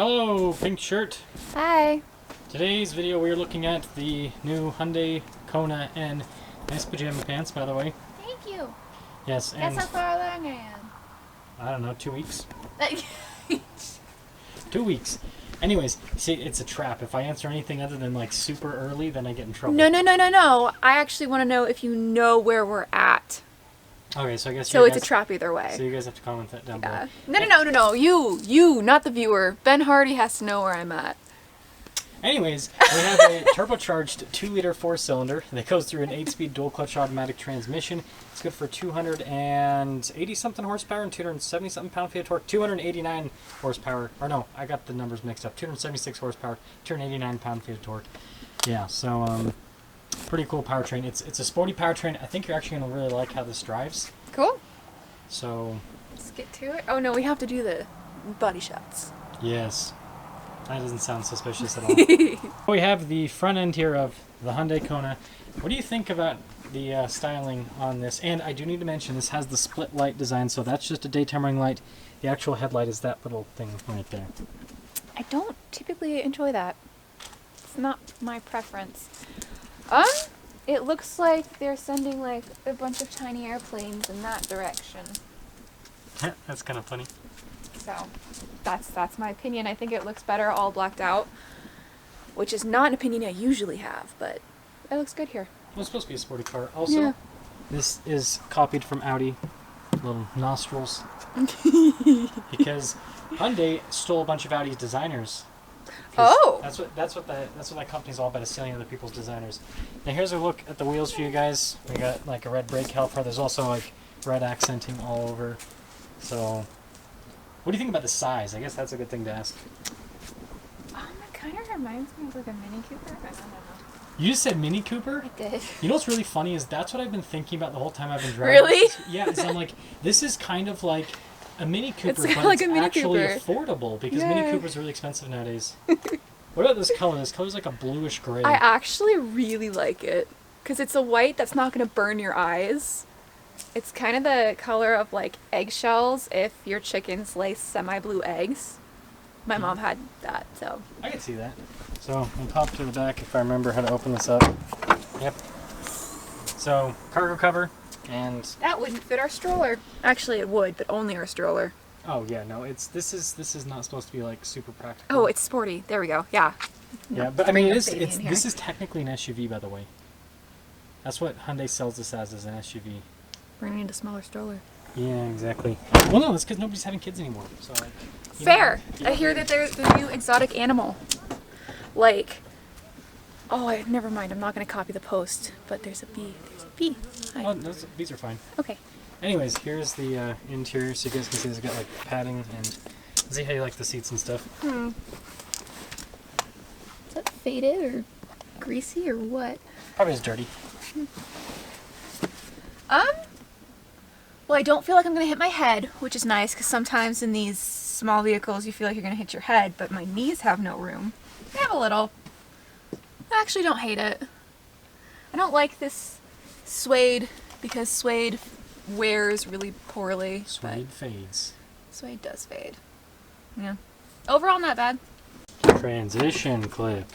Hello, pink shirt. Hi. Today's video we're looking at the new Hyundai Kona N. Nice pajama pants, by the way. Thank you. Yes, Guess and how far along I am. I don't know, 2 weeks. 2 weeks. Anyways, see, it's a trap. If I answer anything other than like super early, then I get in trouble. No. I actually want to know if you know where we're at. Okay, so I guess So it's a trap either way. So you guys have to comment that down below. No. You, not the viewer. Ben Hardy has to know where I'm at. Anyways, we have a turbocharged 2-liter 4-cylinder that goes through an 8-speed dual-clutch automatic transmission. It's good for 280-something horsepower and 270-something pound-feet of torque. 289 horsepower. Or no, I got the numbers mixed up. 276 horsepower, 289 pound-feet of torque. Yeah, so pretty cool powertrain. It's a sporty powertrain. I think you're actually going to really like how this drives. Cool. So Let's get to it. Oh no, we have to do the body shots. yes. That doesn't sound suspicious at all. We have the front end here of the Hyundai Kona. What do you think about the styling on this? And I do need to mention this has the split light design, so that's just a daytime running light. The actual headlight is that little thing right there. I don't typically enjoy that. It's not my preference. It looks like they're sending like a bunch of tiny airplanes in that direction. That's kind of funny. So that's my opinion. I think it looks better all blacked out, which is not an opinion I usually have, but it looks good here. Well, it's supposed to be a sporty car. Also, This is copied from Audi. Little nostrils. Because Hyundai stole a bunch of Audi's designers. Oh! That's what that company's all about, is stealing other people's designers. Now here's a look at the wheels for you guys. We got like a red brake caliper. There's also like red accenting all over. So what do you think about the size? I guess that's a good thing to ask. It kind of reminds me of like a Mini Cooper. I don't know. You just said Mini Cooper? I did. You know what's really funny is that's what I've been thinking about the whole time I've been driving. Really? Yeah, is I'm like, this is kind of like a Mini Cooper, It's but like it's a Mini actually Cooper. affordable because Yeah. Mini Coopers are really expensive nowadays. What about this color? This color's like a bluish gray. I actually really like it because it's a white that's not going to burn your eyes. It's kind of the color of like eggshells if your chickens lay semi-blue eggs. My mom had that, so. I can see that. So we'll pop to the back if I remember how to open this up. Yep. So cargo cover and That wouldn't fit our stroller. Actually, it would, but only our stroller. oh yeah, no, this is not supposed to be like super practical. Oh, it's sporty. There we go. Yeah. yeah, but I mean Bring it is the baby in here. this is technically an SUV, by the way. That's what Hyundai sells this as an SUV. We're gonna need a smaller stroller. Yeah, exactly. Well, no, that's because nobody's having kids anymore. So like, you Fair. know, I hear that there's the new exotic animal. Like, never mind. I'm not gonna copy the post. But there's a bee. There's a bee. Hi. Oh, these are fine. Okay. Anyways, here's the interior, so you guys can see it's got like padding and see how you like the seats and stuff. Is that faded or greasy or what? Probably just dirty. Well, I don't feel like I'm gonna hit my head, which is nice because sometimes in these small vehicles you feel like you're gonna hit your head, but my knees have no room. They have a little. I actually don't hate it. I don't like this suede because suede wears really poorly. Suede fades. But suede does fade. Yeah. Overall, not bad. Transition clip.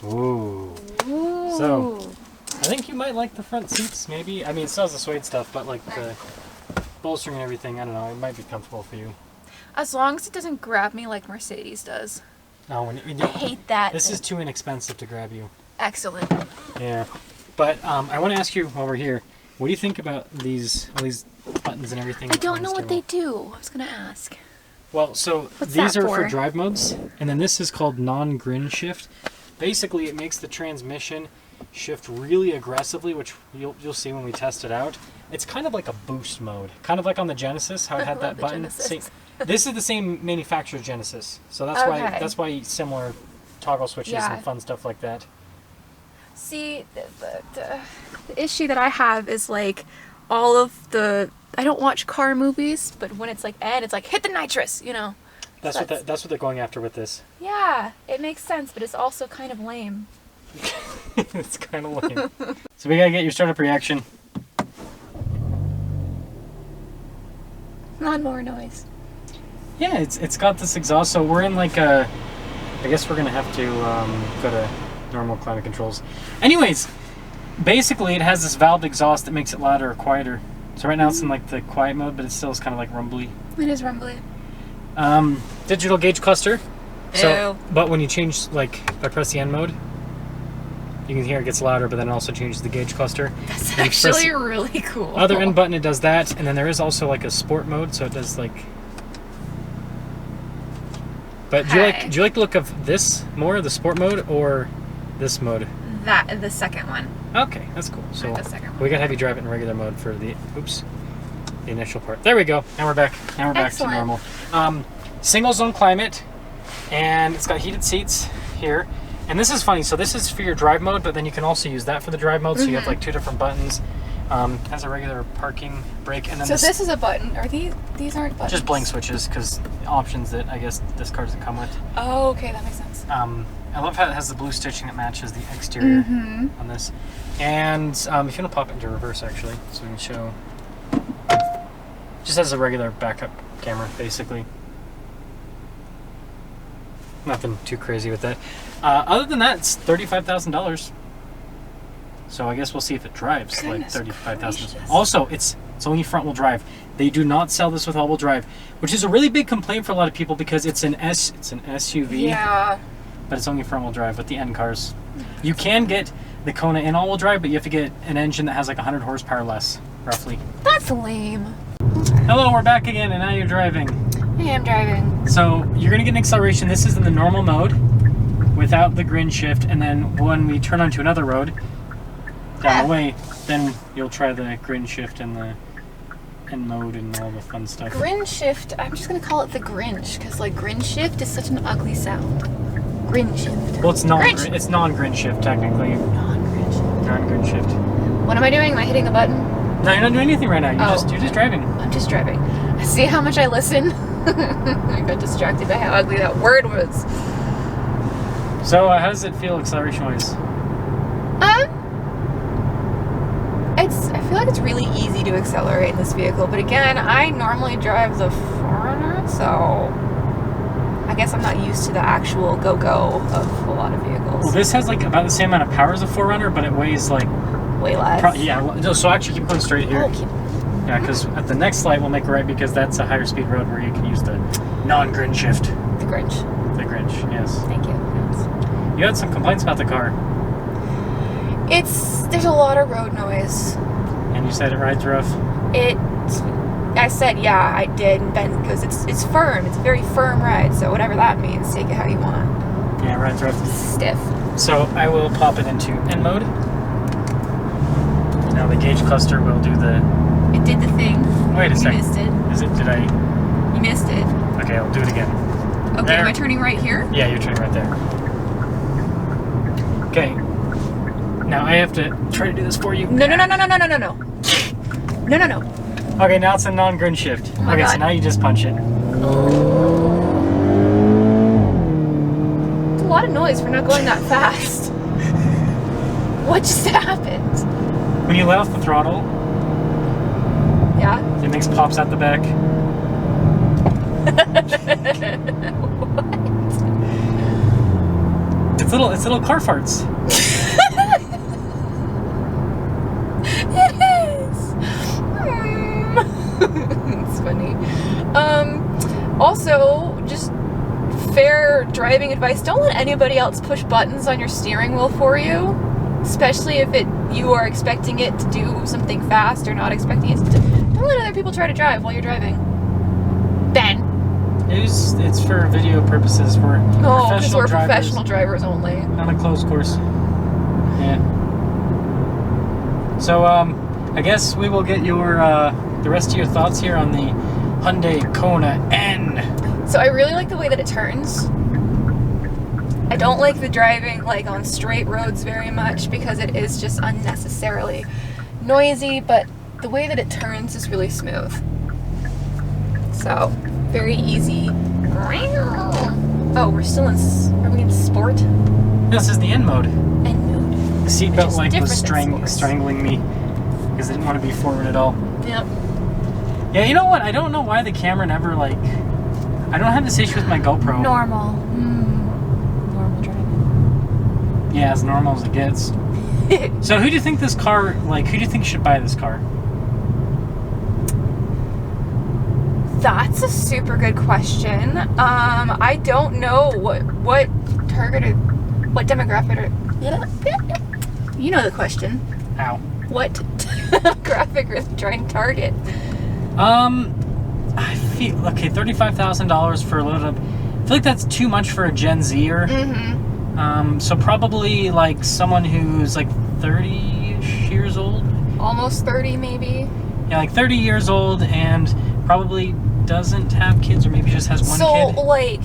Ooh. Ooh. So, I think you might like the front seats, maybe. I mean, it still has the suede stuff, but like the bolstering and everything, I don't know, it might be comfortable for you. As long as it doesn't grab me like Mercedes does. No, when I hate that. This is too inexpensive to grab you. Excellent. Yeah. But I want to ask you while we're here, what do you think about all these buttons and everything? I don't on know the what steering they wheel? do. I was gonna ask. Well, so What's these that are for for? drive modes, and then this is called non-grin shift. Basically, it makes the transmission shift really aggressively, which you'll see when we test it out. It's kind of like a boost mode, kind of like on the Genesis, how it had that the button. Genesis. This is the same manufacturer's Genesis, so that's Okay. why similar toggle switches Yeah. and fun stuff like that. See, the issue that I have is like all of the. I don't watch car movies, but when it's like N, it's like hit the nitrous, you know. That's what they're going after with this. Yeah, it makes sense, but it's also kind of lame. It's kind of lame. So we gotta get your startup reaction. Lawnmower noise. Yeah, it's got this exhaust. So we're in like a I guess we're gonna have to go to normal climate controls. Anyways, basically it has this valved exhaust that makes it louder or quieter. So right now it's in like the quiet mode, but it still is kind of like rumbly. It is rumbly. Digital gauge cluster. So, Ew. but when you change, like, if I press the N mode, you can hear it gets louder, but then it also changes the gauge cluster. That's And you press actually really cool. the other N button, it does that, and then there is also like a sport mode, so it does like. But do you like the look of this more, the sport mode, or this mode? The second one. Okay, that's cool. So the second one. we gotta have you drive it in regular mode for the the initial part. There we go. Now we're back. Now we're back to Excellent. normal. Single zone climate, and it's got heated seats here. And this is funny. So this is for your drive mode, but then you can also use that for the drive mode. So you have like two different buttons. Has a regular parking brake, and then So this is a button. Are these aren't buttons? just blank switches, because options that I guess this car doesn't come with. Oh, okay, that makes sense. I love how it has the blue stitching that matches the exterior on this. And if you want to pop it into reverse, actually, so we can show. Just as a regular backup camera, basically. Nothing too crazy with that. Other than that, it's $35,000. So I guess we'll see if it drives Goodness like $35,000. gracious. Also, it's only front wheel drive. They do not sell this with all wheel drive, which is a really big complaint for a lot of people because it's an SUV. Yeah. But it's only front wheel drive with the N cars. You can get the Kona N all wheel drive, but you have to get an engine that has like 100 horsepower less, roughly. That's lame. Hello, we're back again, and now you're driving. Hey, I'm driving. So you're gonna get an acceleration. This is in the normal mode, without the grin shift, and then when we turn onto another road down the way, then you'll try the grin shift and the N mode and all the fun stuff. Grin shift. I'm just gonna call it the Grinch because like grin shift is such an ugly sound. Grin shift. Well, it's non-grin shift technically. Non-grin shift. Non-grin shift. What am I doing? Am I hitting a button? No, you're not doing anything right now. Oh. You're just driving. I'm just driving. See how much I listen? I got distracted by how ugly that word was. So how does it feel acceleration-wise? I feel like it's really easy to accelerate in this vehicle, but again, I normally drive the 4Runner, so I guess I'm not used to the actual go-go of a lot of vehicles. Well, this has like about the same amount of power as a 4Runner, but it weighs like Way less. yeah. So actually, keep going straight here. Oh, keep- Yeah, because at the next light we'll make a right because that's a higher speed road where you can use the non-grin shift. The Grinch. The Grinch, yes. Thank you. Yes. You had some complaints about the car, There's a lot of road noise. and you said it rides rough. I said, yeah, I did, and Ben goes, it's firm. It's a very firm ride, so whatever that means, take it how you want. Yeah, it rides rough. Stiff. So I will pop it into N mode. Now the gauge cluster will do the... It did the thing. Wait a second. You missed it. Is it, did I... You missed it. Okay, I'll do it again. Okay, There. am I turning right here? Yeah, you're turning right there. Okay. Now I have to try to do this for you. No. No. Okay, now it's a non-grin shift. Oh my Okay, so God. now you just punch it. It's a lot of noise for not going that fast. What just happened? When you let off the throttle, Yeah? it makes pops out the back. It's little car farts. It is. It's funny. Also, just fair driving advice: don't let anybody else push buttons on your steering wheel for you, especially if you are expecting it to do something fast or not expecting it to. Don't let other people try to drive while you're driving. Ben. It's for video purposes. We're Oh, because professional we're drivers, professional drivers only. not a closed course. Yeah. So I guess we will get your the rest of your thoughts here on the Hyundai Kona N. So I really like the way that it turns. I don't like the driving like on straight roads very much because it is just unnecessarily noisy, but the way that it turns is really smooth. So, very easy. Oh, we're still in, are we in sport? This is the N mode. N mode. The Which seatbelt is light was different than sports. strangling me because I didn't want to be forward at all. Yep. Yeah, you know what? I don't know why the camera never like. I don't have this issue with my GoPro. Normal. Yeah, as normal as it gets. So who do you think this car, like, who do you think should buy this car? That's a super good question. I don't know what targeted, what demographic. You know the question. Ow. What demographic are they trying to target? I feel okay. $35,000 for a little. I feel like that's too much for a Gen Zer. Mm-hmm. So probably like someone who's like 30-ish years old. Almost 30, maybe. Yeah, like 30 years old, and probably doesn't have kids, or maybe just has one kid. So, like,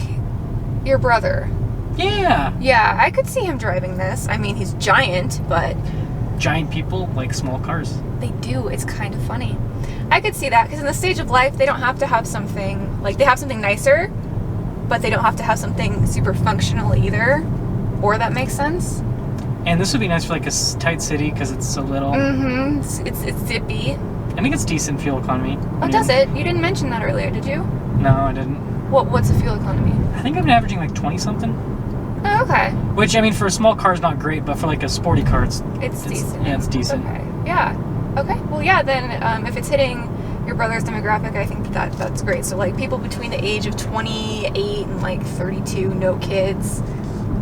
your brother. Yeah. Yeah, I could see him driving this. I mean, he's giant, but Giant people like small cars. they do. It's kind of funny. I could see that because in the stage of life, they don't have to have something, like, they have something nicer, but they don't have to have something super functional either. Or that makes sense. And this would be nice for like a tight city because it's so little. Mm-hmm. It's zippy. I think it's decent fuel economy. Oh, does it? You didn't mention that earlier, did you? No, I didn't. What's the fuel economy? I think I've been averaging like 20 something. Oh, okay. Which, I mean, for a small car is not great, but for like a sporty car, it's decent. Yeah, it's decent. Okay. Yeah. Okay. Well, yeah. Then, if it's hitting your brother's demographic, I think that's great. So, like, people between the age of 28 and like 32, no kids,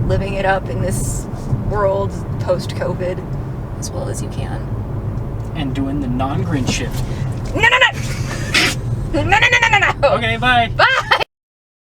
living it up in this world post-COVID as well as you can. And doing the non-Grinch shift. No. No. Okay, bye. Bye.